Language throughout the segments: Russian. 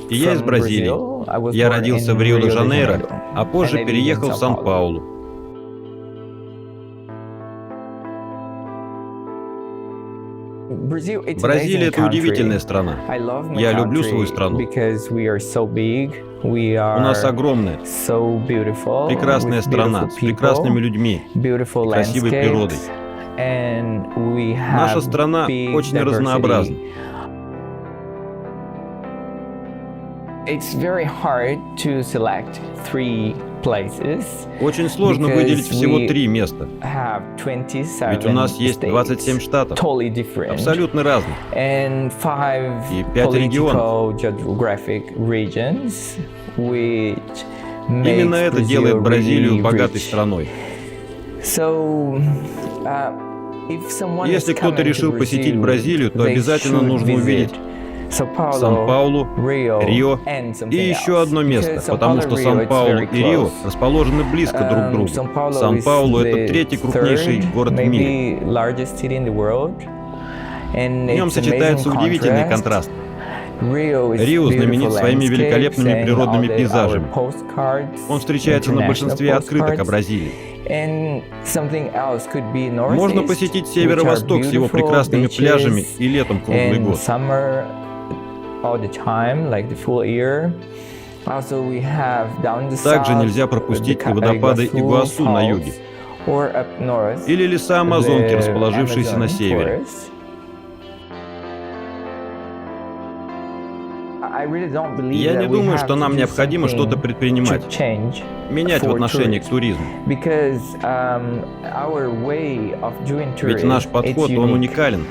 И я из Бразилии. Я родился в Рио-де-Жанейро, а позже переехал в Сан-Паулу. Бразилия — это удивительная страна. Я люблю свою страну. У нас огромная, прекрасная страна с прекрасными людьми, красивой природой. Наша страна очень разнообразна. Очень сложно выделить всего 3 места. Ведь у нас есть 27 штатов, абсолютно разных, и 5 регионов. Именно это делает Бразилию богатой страной. Если кто-то решил посетить Бразилию, то обязательно нужно увидеть Сан-Паулу, Рио и еще одно место, потому что Сан-Паулу и Рио расположены близко друг к другу. Сан-Паулу — это 3-й крупнейший город в мире. В нем сочетается удивительный контраст. Рио знаменит своими великолепными природными пейзажами. Он встречается на большинстве открыток о Бразилии. Можно посетить северо-восток с его прекрасными пляжами и летом круглый год. Также нельзя пропустить и водопады Игуасу на юге, или леса Амазонки, расположившиеся на севере. Я не думаю, что нам необходимо что-то предпринимать, менять в отношении к туризму. Ведь наш подход, он уникален,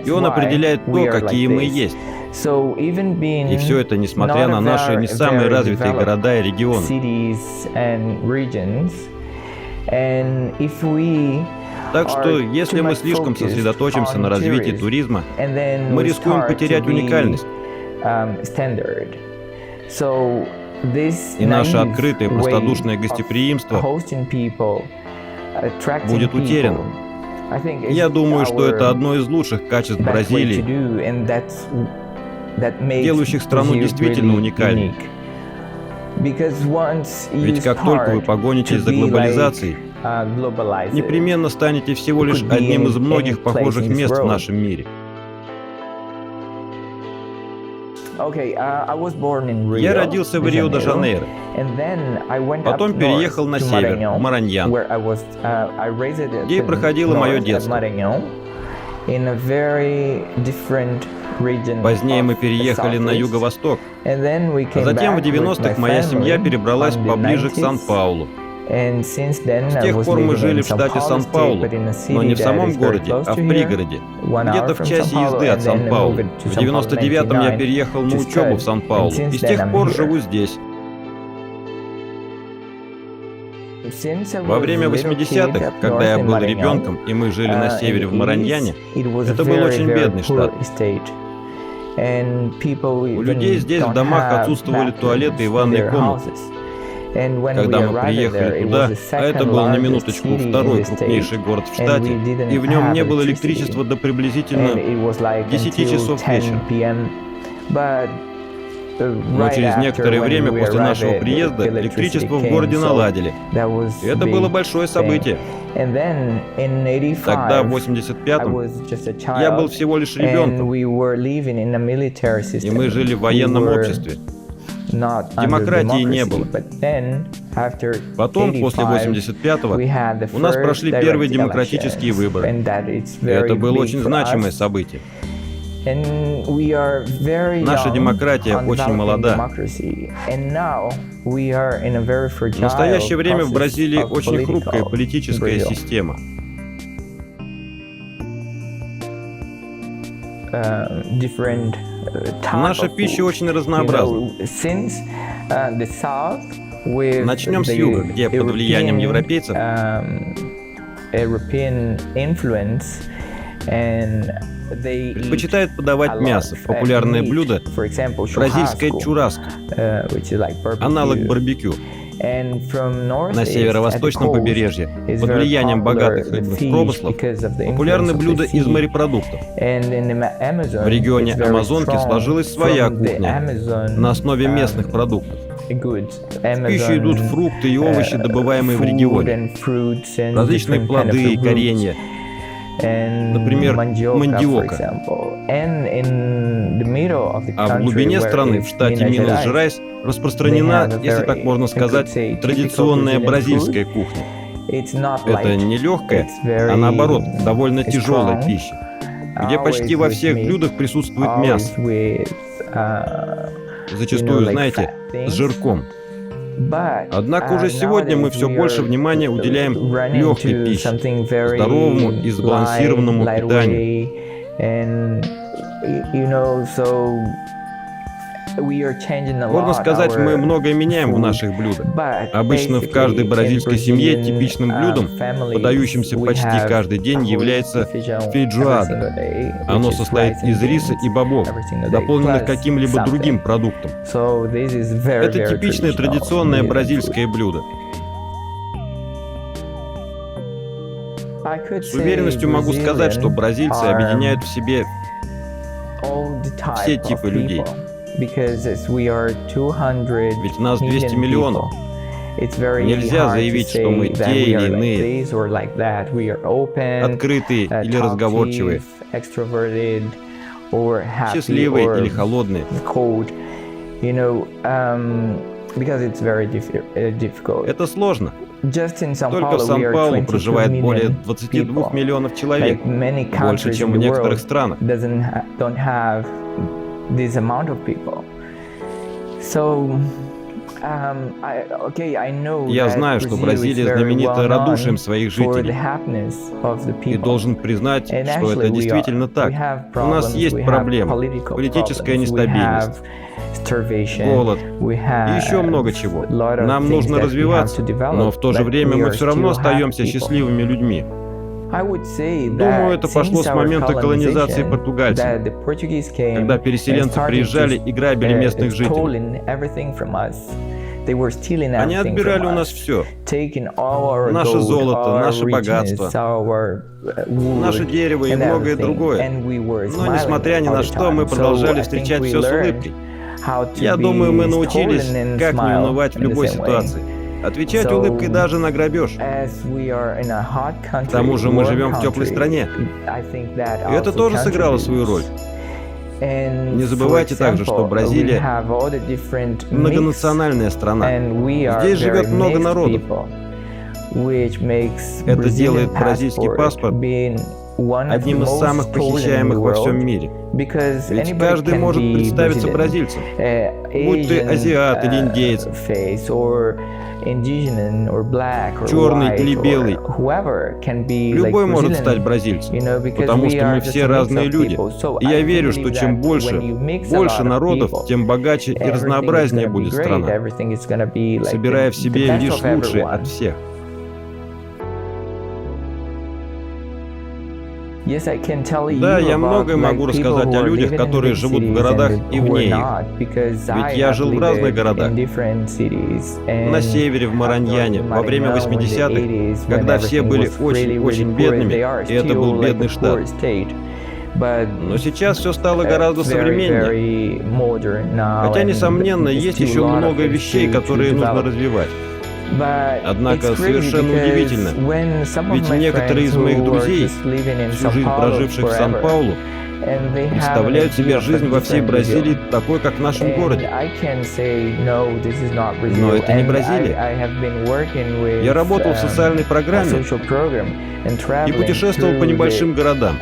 и он определяет то, какие мы есть. И все это несмотря на наши не самые развитые города и регионы. Так что, если мы слишком сосредоточимся на развитии туризма, мы рискуем потерять уникальность. И наше открытое, простодушное гостеприимство будет утеряно. Я думаю, что это одно из лучших качеств Бразилии, делающих страну действительно уникальной. Ведь как только вы погонитесь за глобализацией, непременно станете всего лишь одним из многих похожих мест в нашем мире. Я родился в Рио-де-Жанейро, потом переехал на север, в Мараньян, где и проходило мое детство. Позднее мы переехали на юго-восток, а затем в 90-х моя семья перебралась поближе к Сан-Паулу. С тех пор мы жили в штате Сан-Паулу, но не в самом городе, а в пригороде, где-то в часе езды от Сан-Паулу. В 99-м я переехал на учебу в Сан-Паулу, и с тех пор живу здесь. Во время 80-х, когда я был ребенком, и мы жили на севере в Мараньяне, это был очень бедный штат. У людей здесь в домах отсутствовали туалеты и ванные комнаты. Когда мы приехали туда, а это был на минуточку 2-й крупнейший город в штате, и в нем не было электричества до приблизительно 10 часов вечера. Но через некоторое время после нашего приезда электричество в городе наладили. И это было большое событие. Тогда, в 85-м, я был всего лишь ребенком, и мы жили в военном обществе. Демократии не было. Потом, после 85-го, у нас прошли первые демократические выборы. И это было очень значимое событие. Наша демократия очень молода. В настоящее время в Бразилии очень хрупкая политическая система. Наша пища очень разнообразна. Начнем с юга, где под влиянием европейцев предпочитают подавать мясо. Популярное блюдо — бразильская чурраска, аналог барбекю. На северо-восточном побережье, под влиянием богатых рыбных промыслов, популярны блюда из морепродуктов. В регионе Амазонки сложилась своя кухня на основе местных продуктов. В пищу идут фрукты и овощи, добываемые в регионе, различные плоды и коренья, например, мандиока. А в глубине страны, в штате Минас-Жерайс, распространена, если так можно сказать, традиционная бразильская кухня. Это не легкая, а наоборот, довольно тяжелая пища, где почти во всех блюдах присутствует мясо. Зачастую, знаете, с жирком. Однако уже сегодня мы все больше внимания уделяем легкой пище, здоровому и сбалансированному питанию. Можно сказать, мы многое меняем в наших блюдах. Обычно в каждой бразильской семье типичным блюдом, подающимся почти каждый день, является фейджоада. Оно состоит из риса и бобов, дополненных каким-либо другим продуктом. Это типичное традиционное бразильское блюдо. С уверенностью могу сказать, что бразильцы объединяют в себе все типы людей. Ведь нас 200 миллионов. Нельзя заявить, что мы те или иные, открытые или разговорчивые, счастливые или холодные. Это сложно. Только в Сан-Паулу проживает более 22 миллионов человек, больше, чем в некоторых странах. This amount of people. So, Я знаю, что Бразилия знаменита радушием своих жителей, и должен признать, что это действительно так. У нас есть проблемы, политическая нестабильность, голод и еще много чего. Нам нужно развиваться, но в то же время мы все равно остаемся счастливыми людьми. Думаю, это пошло с момента колонизации португальцев, когда переселенцы приезжали и грабили местных жителей. Они отбирали у нас все. Наше золото, наше богатство, наше дерево и многое другое. Но, несмотря ни на что, мы продолжали встречать все с улыбкой. Я думаю, мы научились, как не унывать в любой ситуации. Отвечать улыбкой даже на грабеж. К тому же мы живем в теплой стране. И это тоже сыграло свою роль. Не забывайте также, что Бразилия – многонациональная страна. Здесь живет много народов. Это делает бразильский паспорт одним из самых похищаемых во всем мире. Ведь каждый может представиться бразильцем, будь ты азиат или индеец, черный или белый. Любой может стать бразильцем, потому что мы все разные люди. И я верю, что чем больше народов, тем богаче и разнообразнее будет страна, собирая в себе лишь лучшее от всех. Да, я многое могу рассказать о людях, которые живут в городах и вне их. Ведь я жил в разных городах. На севере, в Мараньяне, во время 80-х, когда все были очень-очень бедными, и это был бедный штат. Но сейчас все стало гораздо современнее. Хотя, несомненно, есть еще много вещей, которые нужно развивать. Однако совершенно удивительно, ведь некоторые из моих друзей, всю жизнь проживших в Сан-Паулу, представляют себе жизнь во всей Бразилии такой, как в нашем городе. Но это не Бразилия. Я работал в социальной программе и путешествовал по небольшим городам.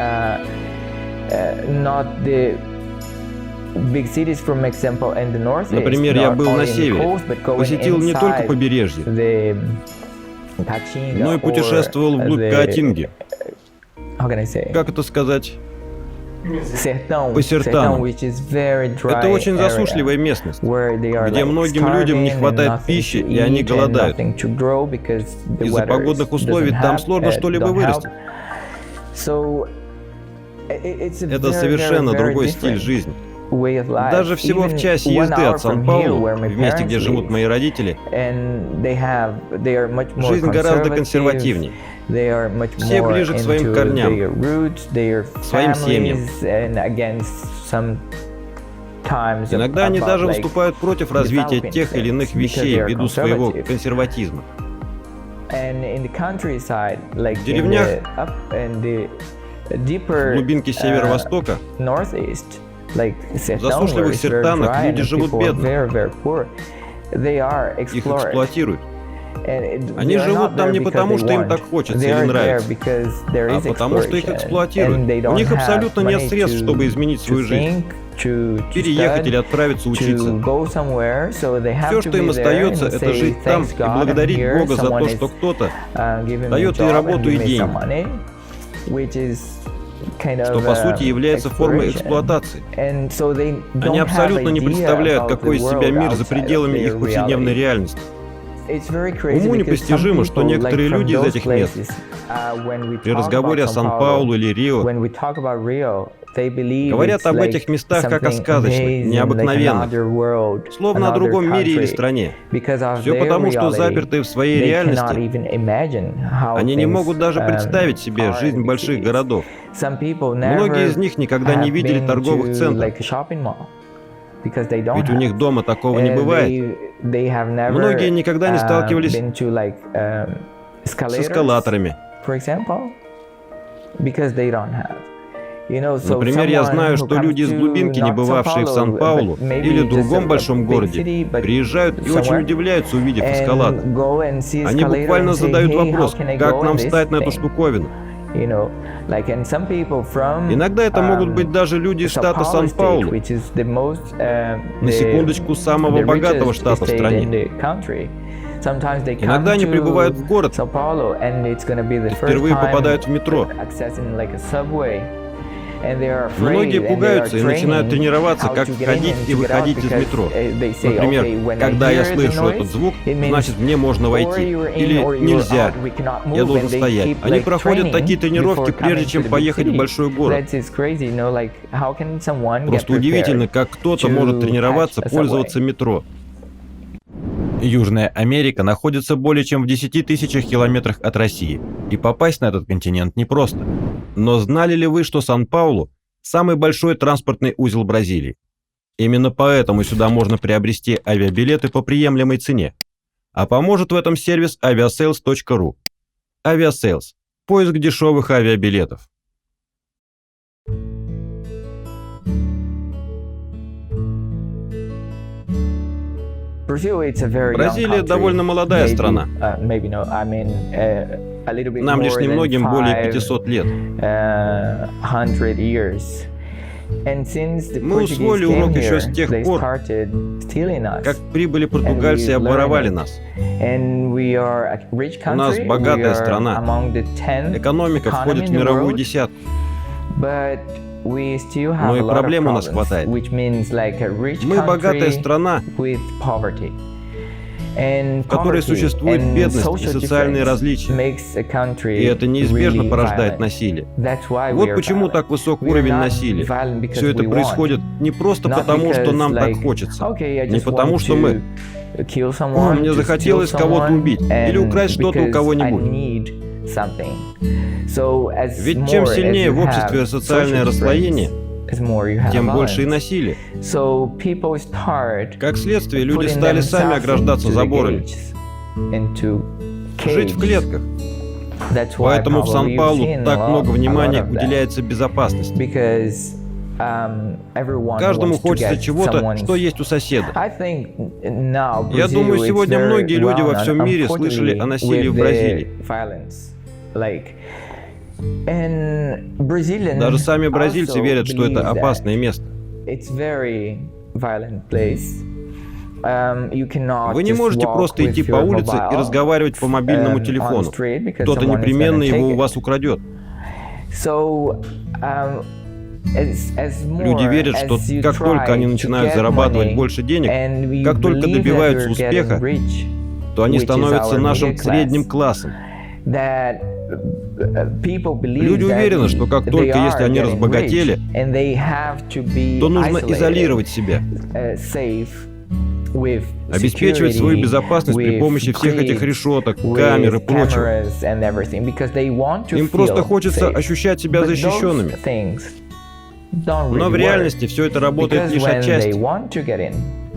Например, я был на севере, посетил не только побережье, но и путешествовал вглубь Каатинги. Как это сказать? По Сертану. Это очень засушливая местность, где многим людям не хватает пищи, и они голодают. Из-за погодных условий там сложно что-либо вырастить. Это совершенно другой стиль жизни. Даже всего в часе езды от Сан-Паулу, в месте, где живут мои родители, жизнь гораздо консервативнее. Все ближе к своим корням, к своим семьям. Иногда они даже выступают против развития тех или иных вещей ввиду своего консерватизма. В деревнях, в глубинке северо-востока, в засушливых сертанах люди живут бедно. Их эксплуатируют. Они живут там не потому, что им так хочется или нравится, а потому, что их эксплуатируют. У них абсолютно нет средств, чтобы изменить свою жизнь, переехать или отправиться учиться. Все, что им остается, это жить там и благодарить Бога за то, что кто-то дает ей работу и деньги, что по сути является формой эксплуатации. Они абсолютно не представляют, какой из себя мир за пределами их повседневной реальности. Уму непостижимо, что некоторые люди из этих мест при разговоре о Сан-Паулу или Рио говорят об этих местах как о сказочных, необыкновенных, словно о другом мире или стране. Все потому, что запертые в своей реальности, они не могут даже представить себе жизнь больших городов. Многие из них никогда не видели торговых центров, ведь у них дома такого не бывает. Многие никогда не сталкивались с эскалаторами. Например, я знаю, что люди из глубинки, не бывавшие в Сан-Паулу или в другом большом городе, приезжают и очень удивляются, увидев эскалатор. Они буквально задают вопрос, как нам встать на эту штуковину. Иногда это могут быть даже люди из штата Сан-Паулу, на секундочку, самого богатого штата в стране. Иногда они прибывают в город и впервые попадают в метро. Многие пугаются и начинают тренироваться, как входить и выходить из метро. Например, когда я слышу этот звук, значит, мне можно войти. Или нельзя, я должен стоять. Они проходят такие тренировки, прежде чем поехать в большой город. Просто удивительно, как кто-то может тренироваться, пользоваться метро. Южная Америка находится более чем в 10 тысячах километрах от России, и попасть на этот континент непросто. Но знали ли вы, что Сан-Паулу – самый большой транспортный узел Бразилии? Именно поэтому сюда можно приобрести авиабилеты по приемлемой цене. А поможет в этом сервис aviasales.ru. Aviasales – поиск дешевых авиабилетов. Бразилия довольно молодая страна. Нам лишь немногим более 500 лет. Мы усвоили урок еще с тех пор, как прибыли португальцы и обворовали нас. У нас богатая страна. Экономика входит в мировую десятку. Но и проблем у нас хватает. Мы богатая страна, в которой существует бедность и социальные различия. И это неизбежно порождает насилие. Вот почему так высок уровень насилия. Все это происходит не просто потому, что нам так хочется. Не потому, что мы... «О, мне захотелось кого-то убить» или украсть что-то у кого-нибудь. Ведь чем сильнее в обществе социальное расслоение, тем больше и насилие. Как следствие, люди стали сами ограждаться заборами, жить в клетках. Поэтому в Сан-Паулу так много внимания уделяется безопасности. Каждому хочется чего-то, что есть у соседа. Я думаю, сегодня многие люди во всем мире слышали о насилии в Бразилии. Даже сами бразильцы верят, что это опасное место. Вы не можете просто идти по улице и разговаривать по мобильному телефону. Кто-то непременно его у вас украдет. Люди верят, что как только они начинают зарабатывать больше денег, как только добиваются успеха, то они становятся нашим средним классом. Люди уверены, что как только если они разбогатели, то нужно изолировать себя, обеспечивать свою безопасность при помощи всех этих решеток, камер и прочего. Им просто хочется ощущать себя защищенными. Но в реальности все это работает лишь отчасти.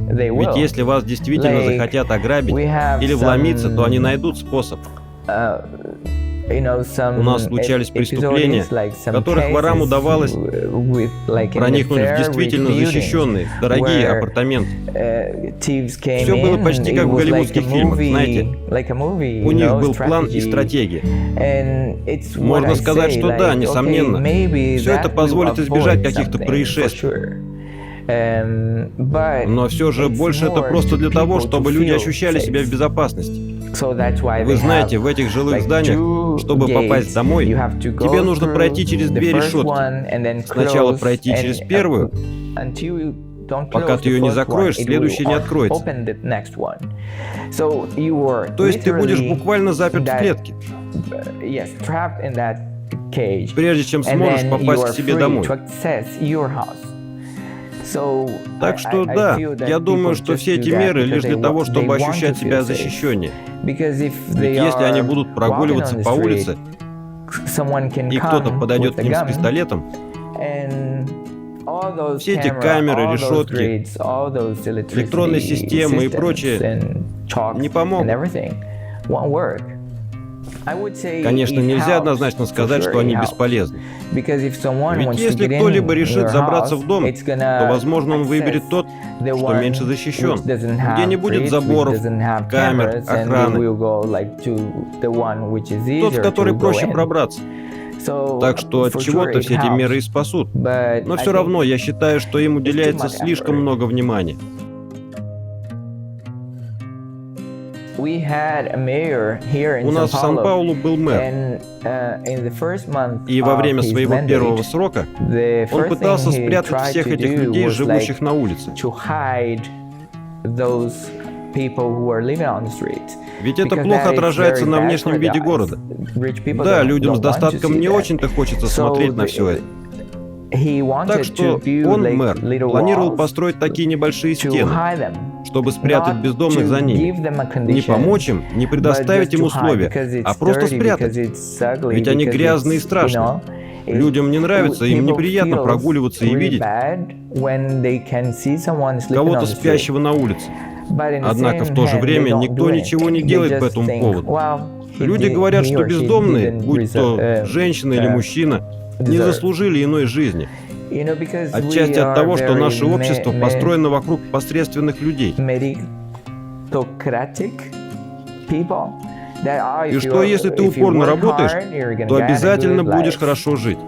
Ведь если вас действительно захотят ограбить или вломиться, то они найдут способ. У нас случались преступления, в которых ворам удавалось проникнуть в действительно защищенные, дорогие апартаменты. Все было почти как в голливудских фильмах, знаете. У них был план и стратегия. Можно сказать, что да, несомненно. Все это позволит избежать каких-то происшествий. Но все же больше это просто для того, чтобы люди ощущали себя в безопасности. Вы знаете, в этих жилых зданиях, чтобы попасть домой, тебе нужно пройти через две решетки. Сначала пройти через первую, пока ты ее не закроешь, следующая не откроется. То есть ты будешь буквально заперт в клетке, прежде чем сможешь попасть к себе домой. Так что да, я думаю, что все эти меры лишь для того, чтобы ощущать себя защищеннее. Ведь если они будут прогуливаться по улице, и кто-то подойдет к ним с пистолетом, все эти камеры, решетки, электронные системы и прочее не помогут. Конечно, нельзя однозначно сказать, что они бесполезны. Ведь если кто-либо решит забраться в дом, то, возможно, он выберет тот, что меньше защищен, где не будет заборов, камер, охраны. Тот, в который проще пробраться. Так что от чего-то все эти меры и спасут. Но все равно я считаю, что им уделяется слишком много внимания. У нас в Сан-Паулу был мэр, и во время своего первого срока он пытался спрятать всех этих людей, живущих на улице. Ведь это плохо отражается на внешнем виде города. Да, людям с достатком не очень-то хочется смотреть на все это. Так что он, мэр, планировал построить такие небольшие стены, чтобы спрятать бездомных за ними. Не помочь им, не предоставить им условия, а просто спрятать. Ведь они грязные и страшные. Людям не нравится, им неприятно прогуливаться и видеть кого-то спящего на улице. Однако в то же время никто ничего не делает по этому поводу. Люди говорят, что бездомные, будь то женщина или мужчина, не заслужили иной жизни. Отчасти от того, что наше общество построено вокруг посредственных людей. И что если ты упорно работаешь, то обязательно будешь хорошо жить.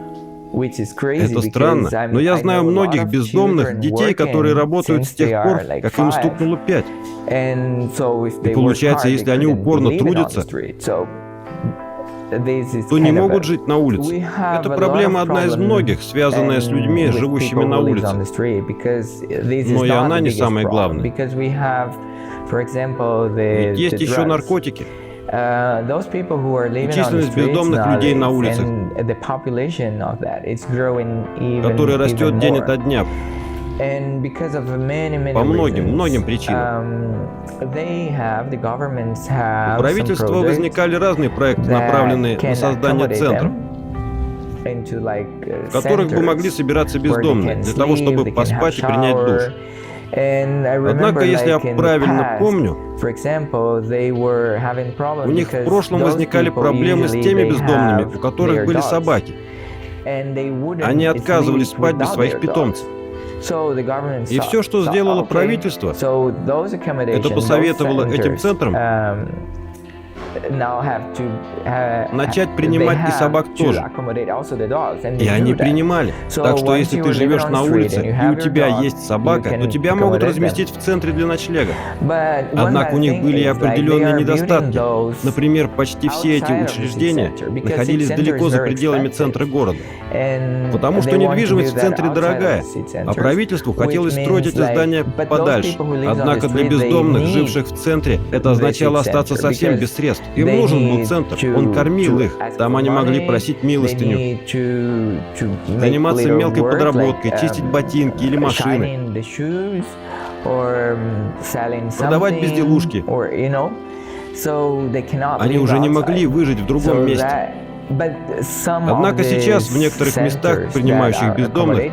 Это странно, но я знаю многих бездомных детей, которые работают с тех пор, как им стукнуло 5. И получается, если они упорно трудятся, то не могут жить на улице. Эта проблема одна из многих, связанная с людьми, живущими на улице. Но и она не самая главная. Ведь есть еще наркотики. И численность бездомных людей на улицах, которая растет день ото дня. По многим причинам. У правительства возникали разные проекты, направленные на создание центров, в которых бы могли собираться бездомные, для того, чтобы поспать и принять душ. Однако, если я правильно помню, у них в прошлом возникали проблемы с теми бездомными, у которых были собаки. Они отказывались спать без своих питомцев. И все, что сделало правительство, это посоветовало этим центрам начать принимать и собак тоже. И они принимали. Так что если ты живешь на улице и у тебя есть собака, то тебя могут разместить в центре для ночлега. Однако у них были и определенные недостатки. Например, почти все эти учреждения находились далеко за пределами центра города. Потому что недвижимость в центре дорогая, а правительству хотелось строить эти здания подальше. Однако для бездомных, живших в центре, это означало остаться совсем без средств. Им нужен был центр, он кормил их, там они могли просить милостыню, заниматься мелкой подработкой, чистить ботинки или машины, продавать безделушки. Они уже не могли выжить в другом месте. Однако сейчас в некоторых местах, принимающих бездомных,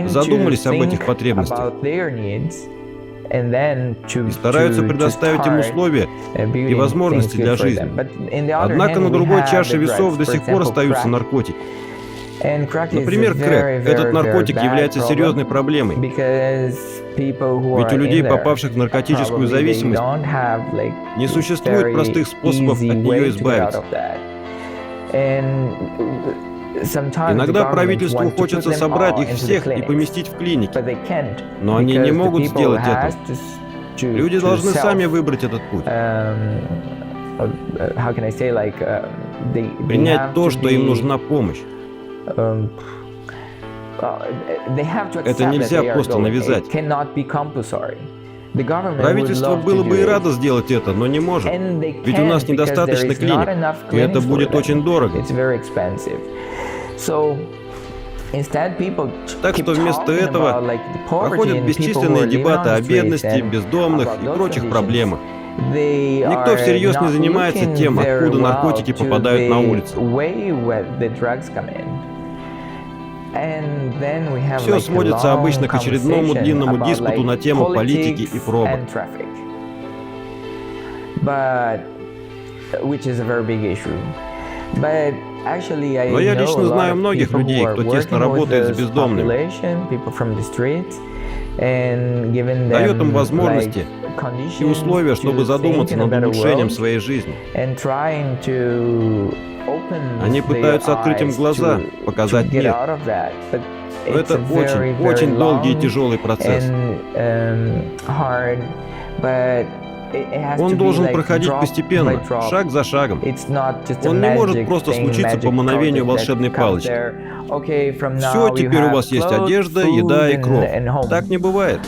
задумались об этих потребностях и стараются предоставить им условия и возможности для жизни. Однако на другой чаше весов до сих пор остаются наркотики. Например, крэк. Этот наркотик является серьезной проблемой. Ведь у людей, попавших в наркотическую зависимость, не существует простых способов от нее избавиться. Иногда правительству хочется собрать их всех и поместить в клиники, но они не могут сделать этого. Люди должны сами выбрать этот путь. Принять то, что им нужна помощь. Это нельзя просто навязать. Правительство было бы и радо сделать это, но не может. Ведь у нас недостаточно клиник, и это будет очень дорого. Так что вместо этого проходят бесчисленные дебаты о бедности, бездомных и прочих проблемах. Никто всерьез не занимается тем, откуда наркотики попадают на улицы. Все сводится обычно к очередному длинному диспуту на тему политики и пробок. Но я лично знаю многих людей, кто тесно работает с бездомными, дает им возможности и условия, чтобы задуматься над улучшением своей жизни. Они пытаются открыть им глаза, показать мир. Но это очень долгий и тяжелый процесс. Он должен проходить постепенно, шаг за шагом. Он не может просто случиться по мановению волшебной палочки. Все, теперь у вас есть одежда, еда и кров. Так не бывает.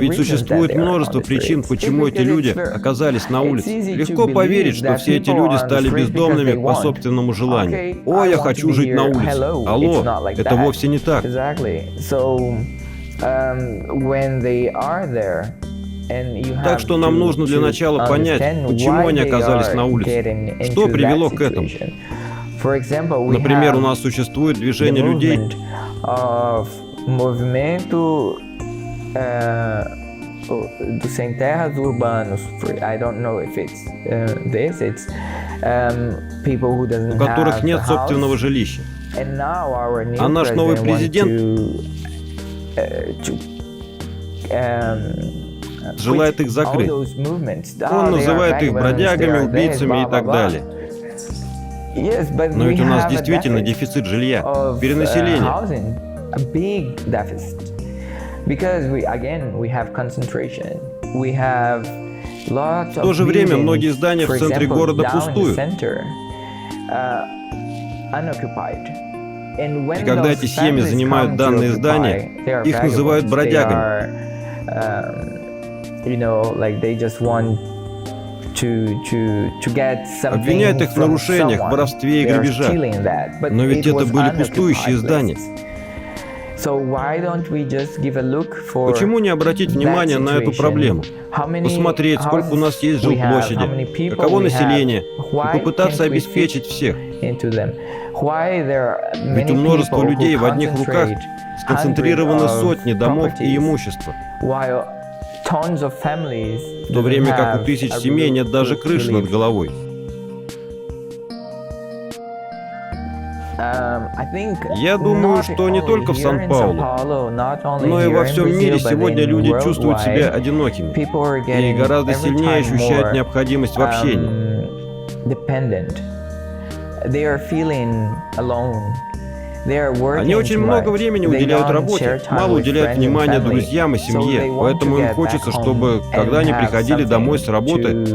Ведь существует множество причин, почему эти люди оказались на улице. Легко поверить, что все эти люди стали бездомными по собственному желанию. «О, я хочу жить на улице». Алло, это вовсе не так. Так что нам нужно для начала понять, почему они оказались на улице, что привело к этому. Например, у нас существует движение людей, у которых нет собственного жилища. А наш новый президент желает их закрыть. Он называет их бродягами, убийцами и так далее. Но ведь у нас действительно дефицит жилья, перенаселение. В то же время многие здания в центре города пустуют. И когда эти семьи занимают данные здания, их называют бродягами. Обвиняют их в нарушениях, воровстве и грабежах. Но ведь это были пустующие здания. Почему не обратить внимание на эту проблему? Посмотреть, сколько у нас есть жилплощади, каково население, и попытаться обеспечить всех. Ведь у множества людей в одних руках сконцентрированы сотни домов и имущества, в то время как у тысяч семей нет даже крыши над головой. Я думаю, что не только в Сан-Паулу, но и во всем мире сегодня люди чувствуют себя одинокими и гораздо сильнее ощущают необходимость в общении. Они очень много времени уделяют работе, мало уделяют внимания друзьям и семье, поэтому им хочется, чтобы, когда они приходили домой с работы,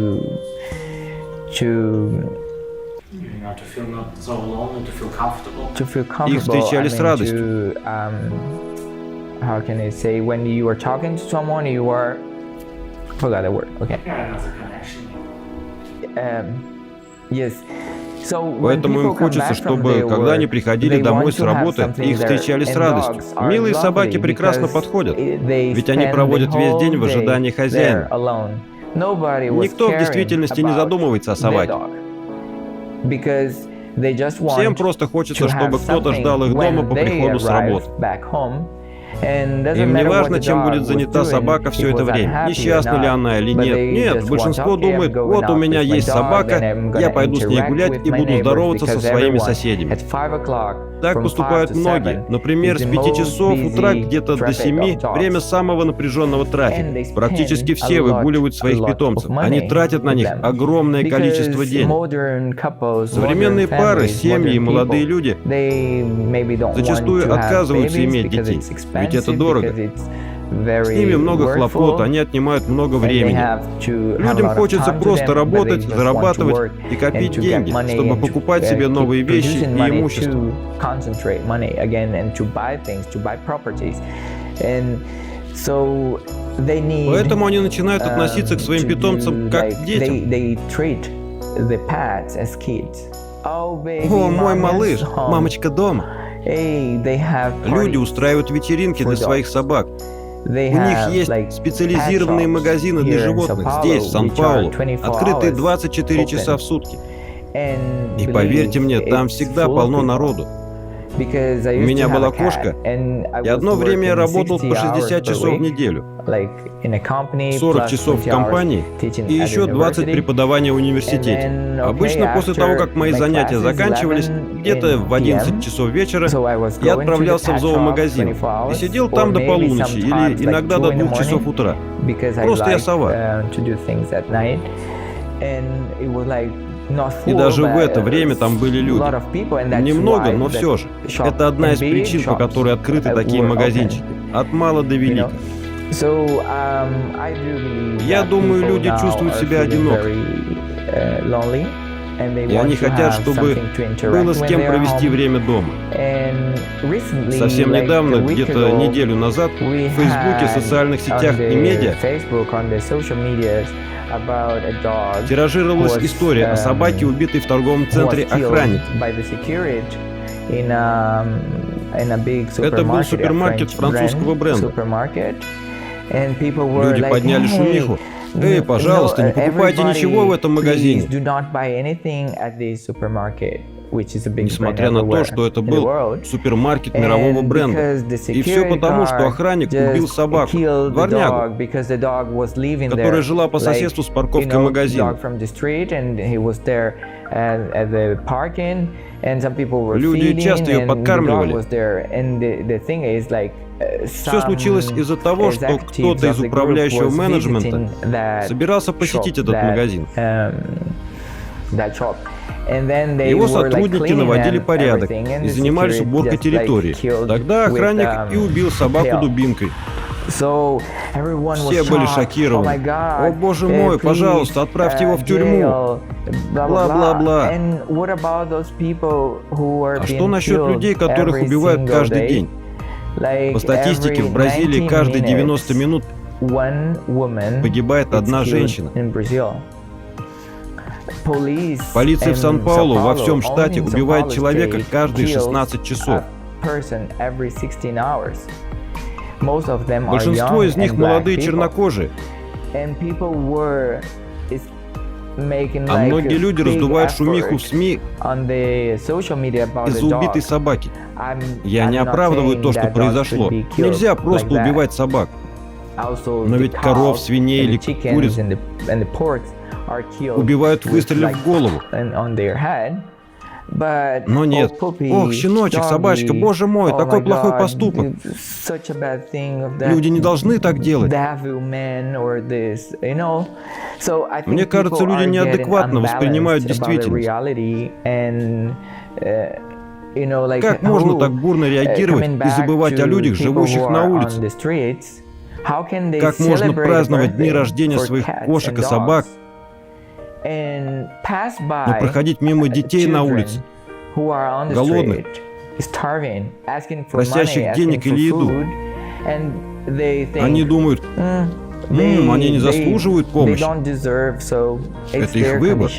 их встречали с радостью. how can I say, when you are talking to someone, you are, forgot the word, okay. Yes. Поэтому им хочется, чтобы, когда они приходили домой с работы, их встречали с радостью. Милые собаки прекрасно подходят, ведь они проводят весь день в ожидании хозяина. Никто в действительности не задумывается о собаке. Всем просто хочется, чтобы кто-то ждал их дома по приходу с работы. Им не важно, чем будет занята собака все это время, несчастна ли она или нет. Нет, большинство думает, вот у меня есть собака, я пойду с ней гулять и буду здороваться со своими соседями. Так поступают многие. Например, с 5 часов утра где-то до 7 время самого напряженного трафика. Практически все выгуливают своих питомцев. Они тратят на них огромное количество денег. Современные пары, семьи и молодые люди зачастую отказываются иметь детей, ведь это дорого. С ними много хлопот, они отнимают много времени. Людям хочется просто работать, зарабатывать и копить деньги, чтобы покупать себе новые вещи и имущество. Поэтому они начинают относиться к своим питомцам как к детям. О, мой малыш, мамочка дома. Люди устраивают вечеринки для своих собак. У них есть специализированные магазины для животных здесь, в Сан-Паулу, открытые 24 часа в сутки. И поверьте мне, там всегда полно народу. У меня была кошка, и одно время я работал по 60 часов в неделю. 40 часов в компании и еще 20 преподавания в университете. Обычно после того, как мои занятия заканчивались, где-то в 11 часов вечера, я отправлялся в зоомагазин и сидел там до полуночи или иногда до 2 часов утра. Просто я сова. И даже в это время там были люди. Немного, но все же. Это одна из причин, по которой открыты такие магазинчики. От мала до велика. Я думаю, люди чувствуют себя одиноко. И они хотят, чтобы было с кем провести время дома. Совсем недавно, где-то неделю назад, в Фейсбуке, социальных сетях и медиа тиражировалась история о собаке, убитой в торговом центре охранником. Это был супермаркет французского бренда. Люди подняли шумиху. Эй, пожалуйста, не покупайте ничего в этом магазине. Несмотря на то, что это был супермаркет мирового бренда. И все потому, что охранник убил собаку, дворнягу, которая жила по соседству с парковкой магазина. Люди часто ее подкармливали. Все случилось из-за того, что кто-то из управляющего менеджмента собирался посетить этот магазин. Его сотрудники наводили порядок и занимались уборкой территории. Тогда охранник и убил собаку дубинкой. Все были шокированы. О боже мой, пожалуйста, отправьте его в тюрьму. Бла-бла-бла. А что насчет людей, которых убивают каждый день? По статистике, в Бразилии каждые 90 минут погибает одна женщина. Полиция в Сан-Паулу во всем штате убивает человека каждые 16 часов. Большинство из них молодые чернокожие. А многие люди раздувают шумиху в СМИ из-за убитой собаки. Я не оправдываю то, что произошло. Нельзя просто убивать собак. Но ведь коров, свиней или куриц убивают, выстрелив в голову. Но нет. Ох, щеночек, собачка, боже мой, такой плохой поступок. Люди не должны так делать. Мне кажется, люди неадекватно воспринимают действительность. Как можно так бурно реагировать и забывать о людях, живущих на улице? Как можно праздновать дни рождения своих кошек и собак, но проходить мимо детей на улице, голодных, просящих денег или еду? Они думают, они не заслуживают помощи. Это их выбор.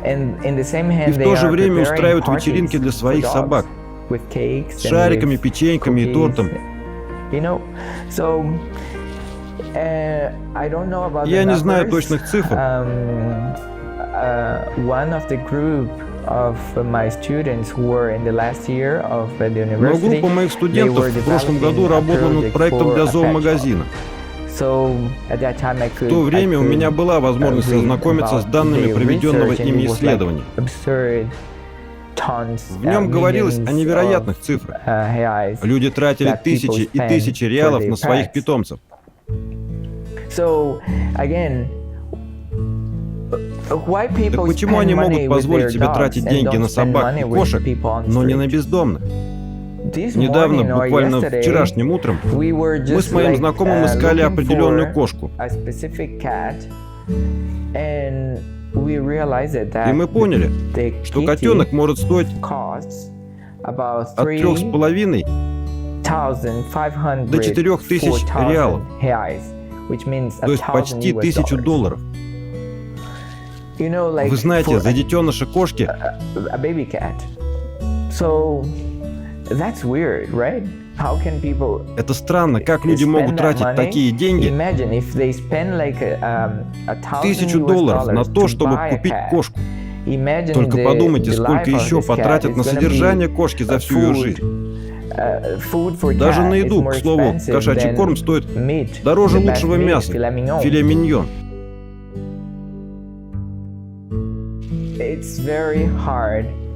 И в то же время устраивают вечеринки для своих собак с шариками, печеньками и тортом. Я не знаю точных цифр. Но группа моих студентов в прошлом году работала над проектом для зоомагазина. В то время у меня была возможность ознакомиться с данными проведенного ими исследования. В нем говорилось о невероятных цифрах. Люди тратили тысячи и тысячи реалов на своих питомцев. Так почему они могут позволить себе тратить деньги на собак и кошек, но не на бездомных? Недавно, буквально вчерашним утром, мы с моим знакомым искали определенную кошку. И мы поняли, что котенок может стоить от 3,5 до 4000 реалов, то есть почти $1000. Вы знаете, за детеныша кошки это странно, как люди могут тратить такие деньги, $1000 на то, чтобы купить кошку. Только подумайте, сколько еще потратят на содержание кошки за всю ее жизнь. Даже на еду, к слову, кошачий корм стоит дороже лучшего мяса, филе миньон.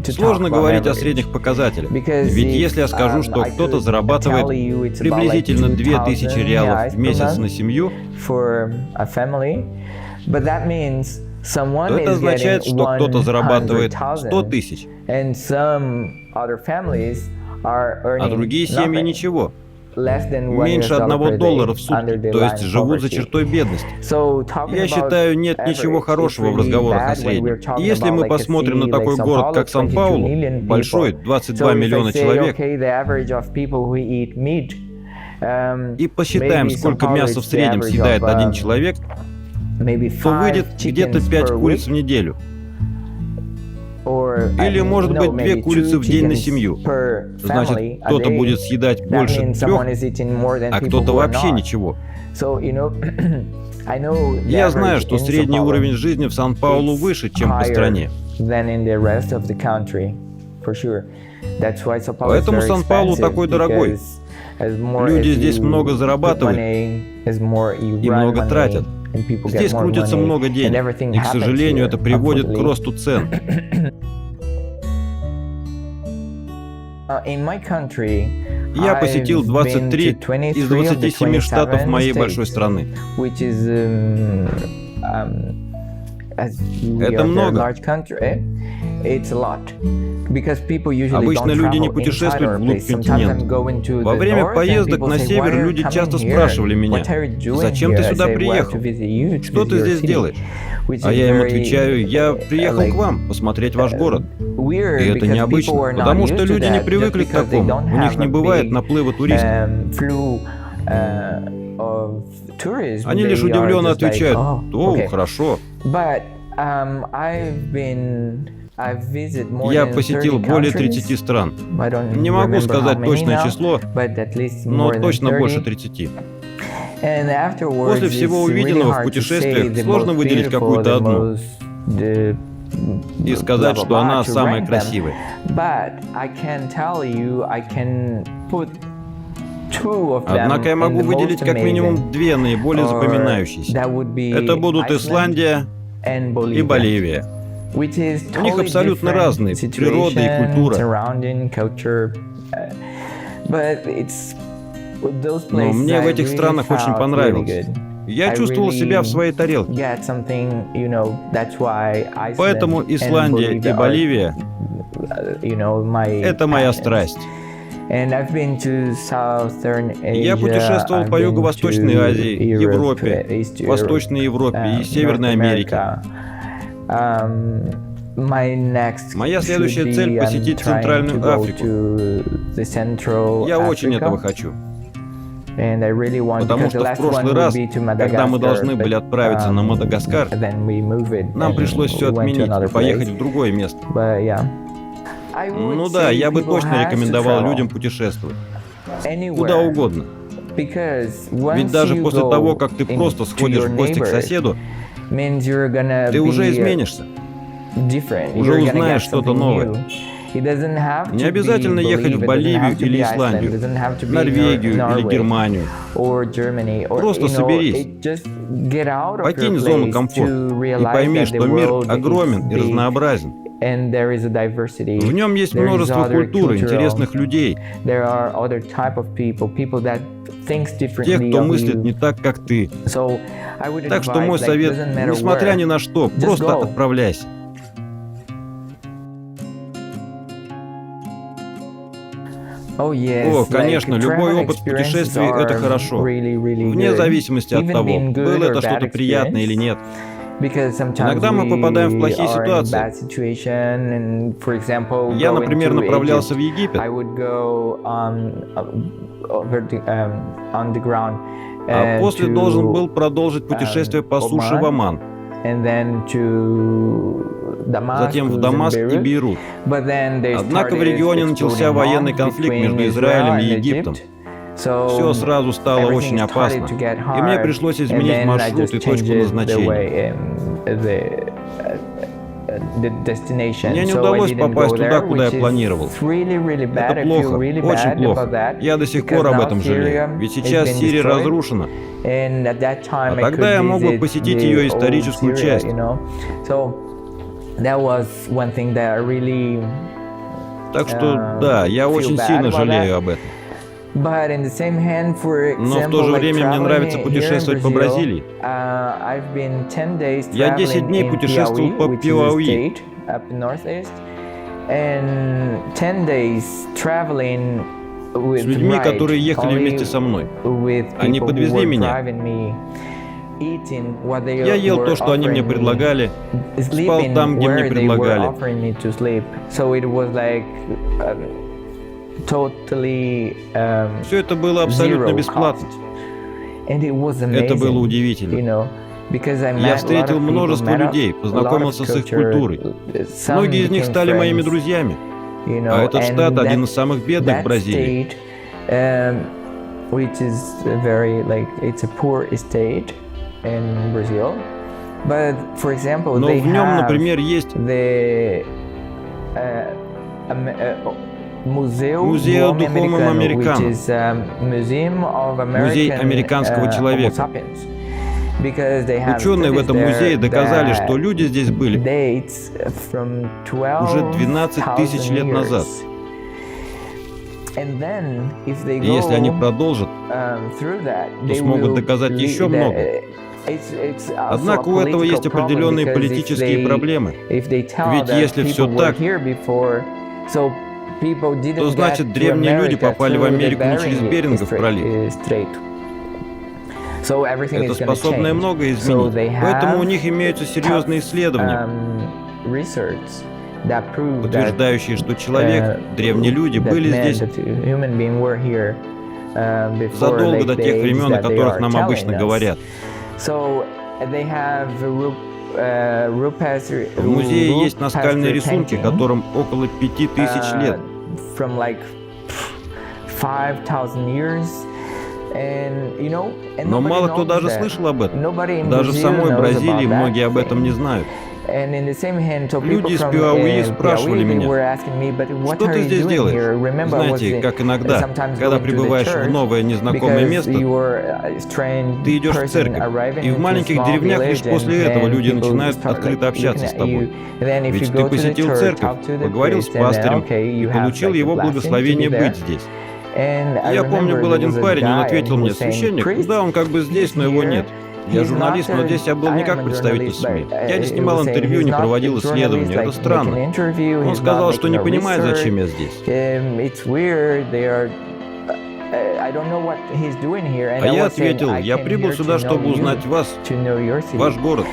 Сложно говорить о средних показателях, ведь если я скажу, что кто-то зарабатывает приблизительно 2000 реалов в месяц на семью, то это означает, что кто-то зарабатывает 100 тысяч, а другие семьи ничего. Меньше $1 в сутки, то есть живут за чертой бедности. Я считаю, нет ничего хорошего в разговорах о среднем. И если мы посмотрим на такой город, как Сан-Паулу, большой, 22 миллиона человек, и посчитаем, сколько мяса в среднем съедает один человек, то выйдет где-то 5 куриц в неделю. Или, может быть, 2 курицы в день на семью. Значит, кто-то будет съедать больше 3, а кто-то вообще ничего. Я знаю, что средний уровень жизни в Сан-Паулу выше, чем по стране. Поэтому Сан-Паулу такой дорогой. Люди здесь много зарабатывают и много тратят. Здесь крутится много денег, и, к сожалению, это приводит к росту цен. Я посетил 23 из 27 штатов моей большой страны. Это много. Обычно люди не путешествуют вглубь континента. Во время поездок на север люди часто спрашивали меня: «Зачем ты сюда приехал? Что ты здесь делаешь?» А я им отвечаю: «Я приехал к вам посмотреть ваш город». И это необычно, потому что люди не привыкли к такому. У них не бывает наплыва туристов. Они лишь удивленно отвечают: «О, хорошо». Я посетил более 30 стран. Не могу сказать точное число, но точно больше 30. После всего увиденного в путешествиях сложно выделить какую-то одну и сказать, что она самая красивая. Однако я могу выделить как минимум 2 наиболее запоминающиеся. Это будут Исландия и Боливия. У них абсолютно разные природа и культура. Но мне в этих странах очень понравилось. Я чувствовал себя в своей тарелке. Поэтому Исландия и Боливия — это моя страсть. Я путешествовал по Юго-Восточной Азии, Европе, Восточной Европе и Северной Америке. Моя следующая цель — посетить Центральную Африку. Я очень этого хочу. Потому что в прошлый раз, когда мы должны были отправиться на Мадагаскар, нам пришлось все отменить и поехать в другое место. Ну да, я бы точно рекомендовал людям путешествовать. Куда угодно. Ведь даже после того, как ты просто сходишь в гости к соседу, ты уже изменишься. Уже узнаешь что-то новое. Не обязательно ехать в Боливию или Исландию, Норвегию или Германию. Просто соберись. Покинь зону комфорта и пойми, что мир огромен и разнообразен. В нем есть множество культур и интересных людей. Тех, кто мыслит не так, как ты. Так что мой совет, несмотря ни на что, просто отправляйся. О, конечно, любой опыт в путешествии — это хорошо, вне зависимости от того, было это что-то приятное или нет. Иногда мы попадаем в плохие ситуации. Я, например, направлялся в Египет, а после должен был продолжить путешествие по суше в Оман, затем в Дамаск и Бейрут. Однако в регионе начался военный конфликт между Израилем и Египтом. Все сразу стало очень опасно, и мне пришлось изменить маршрут и точку назначения. Мне не удалось попасть туда, куда я планировал. Это плохо, очень плохо. Я до сих пор об этом жалею, ведь сейчас Сирия разрушена. А тогда я мог бы посетить ее историческую часть. Так что, да, я очень сильно жалею об этом. Но в то же время мне нравится путешествовать по Бразилии. Я 10 дней путешествовал по Пиауи. С людьми, которые ехали вместе со мной. Они подвезли меня. Я ел то, что они мне предлагали, спал там, где мне предлагали. Все это было абсолютно бесплатно. Это было удивительно. Я встретил множество людей, познакомился с их культурой. Многие из них стали моими друзьями. А этот штат один из самых бедных в Бразилии. Но в нем, например, есть Музео Духомум Американо, музей американского человека. Ученые в этом музее доказали, что люди здесь были уже 12 тысяч лет назад. И если они продолжат, то смогут доказать еще много. Однако у этого есть определенные политические проблемы. Ведь если все так, то значит древние люди попали в Америку не через Берингов пролив. Это способно многое изменить. Поэтому у них имеются серьезные исследования, подтверждающие, что человек, древние люди были здесь задолго до тех времен, о которых нам обычно говорят. В музее есть наскальные рисунки, которым около 5000 лет. Но мало кто даже слышал об этом. Даже в самой Бразилии многие об этом не знают. Люди из Пиауи спрашивали меня, что ты здесь делаешь? Знаете, как иногда, когда прибываешь в новое незнакомое место, ты идешь в церковь, и в маленьких деревнях лишь после этого люди начинают открыто общаться с тобой. Ведь ты посетил церковь, поговорил с пастырем и получил его благословение быть здесь. Я помню, был один парень, он ответил мне: священник, да, он как бы здесь, но его нет. Я журналист, но здесь я был не как представитель СМИ. Я не снимал интервью, не проводил исследования. Это странно. Он сказал, что не понимает, зачем я здесь. А я ответил: я прибыл сюда, чтобы узнать вас, ваш город.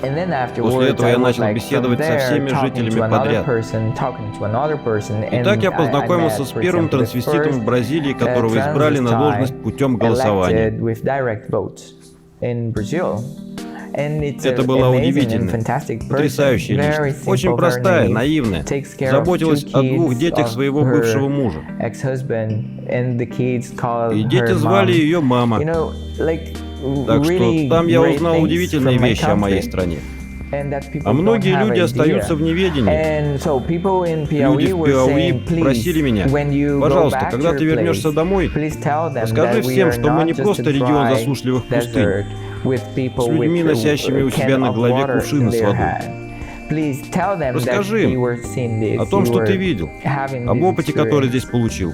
После этого я начал беседовать со всеми жителями подряд. И так я познакомился с первым трансвеститом в Бразилии, которого избрали на должность путем голосования. Это была удивительная, потрясающая личность. Очень простая, наивная. Заботилась о 2 детях своего бывшего мужа. И дети звали ее мама. Так что там я узнал удивительные вещи о моей стране. А многие люди остаются в неведении. Люди в Пиауи просили меня: пожалуйста, когда ты вернешься домой, скажи всем, что мы не просто регион засушливых пустынь, с людьми, носящими у себя на голове кувшины с водой. Расскажи им о том, что ты видел, об опыте, который здесь получил.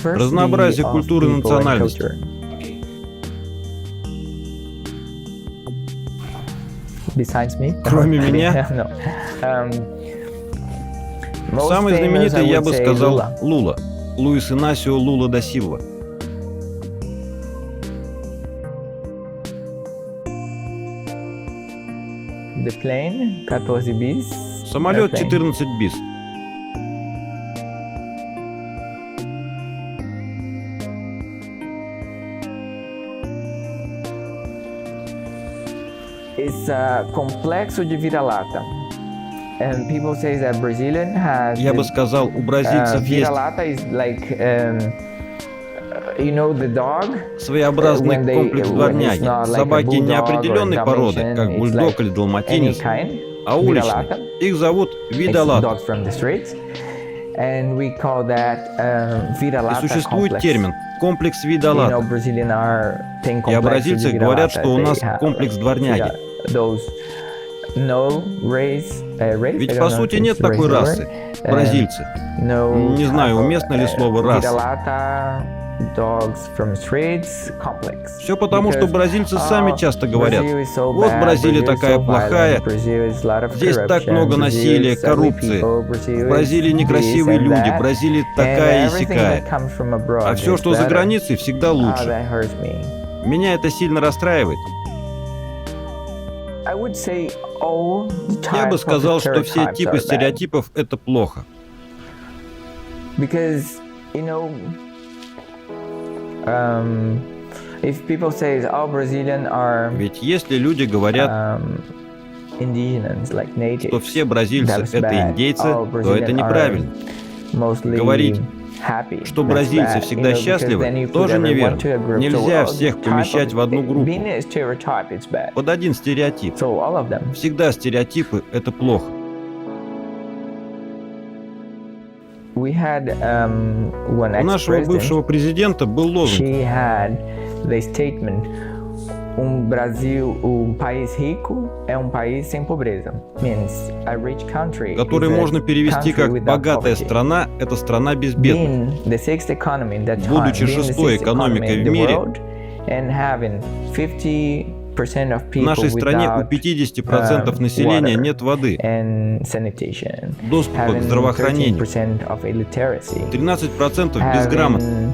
Разнообразие культуры и национальности. Кроме меня? Самый знаменитый, я бы сказал, Лула. Луис Инасио Лула да Силва. Самолет 14 бис. Complexo de vira-lata. And people say that Brazilian has. Я бы сказал, у бразильцев есть the dog, своеобразный комплекс дворняги. Собаки неопределенной породы, как бульдог или далматинец, а уличные. Их зовут вида-лата. И существует термин «комплекс вида-лата». И о бразильцах говорят, что у нас комплекс дворняги. Ведь по сути нет такой расы. Бразильцы. Не знаю, уместно ли слово «раса». Все потому, что бразильцы сами часто говорят: вот Бразилия такая плохая, здесь так много насилия, коррупции, в Бразилии некрасивые люди, Бразилия такая и сякая. А все, что за границей, всегда лучше. Меня это сильно расстраивает. Я бы сказал, что все типы стереотипов — это плохо. Ведь если люди говорят, что все бразильцы — это индейцы, то это неправильно. Говорить, что бразильцы всегда счастливы, тоже неверно. Нельзя всех помещать в одну группу, под один стереотип. Всегда стереотипы — это плохо. У нашего бывшего президента был лозунг: который можно перевести как «богатая страна — это страна без бедных». Будучи 6-й экономикой в мире, в нашей стране у 50% населения нет воды, доступа к здравоохранению, 13% безграмотны.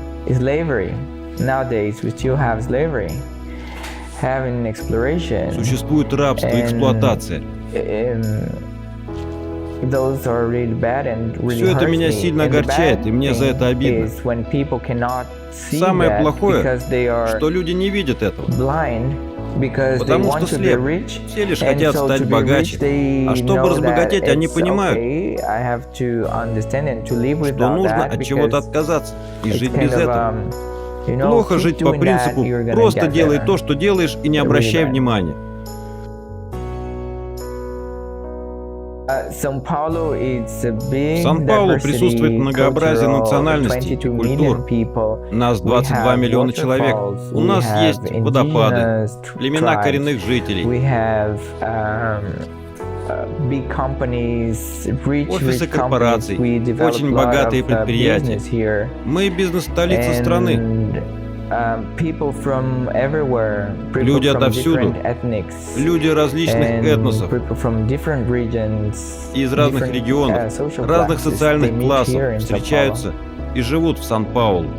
Существует рабство и эксплуатация. Все это меня сильно огорчает, и мне за это обидно. Самое плохое, что люди не видят этого. Потому что слепы. Все лишь хотят стать богаче. А чтобы разбогатеть, они понимают, что нужно от чего-то отказаться и жить без этого. Плохо жить по принципу «просто делай то, что делаешь, и не обращай внимания». В Сан-Паулу присутствует многообразие национальностей и культур. Нас 22 миллиона человек. У нас есть водопады, племена коренных жителей, офисы корпораций, очень богатые предприятия. Мы бизнес-столица страны. Люди отовсюду, люди различных этносов, из разных регионов, разных социальных классов встречаются и живут в Сан-Паулу.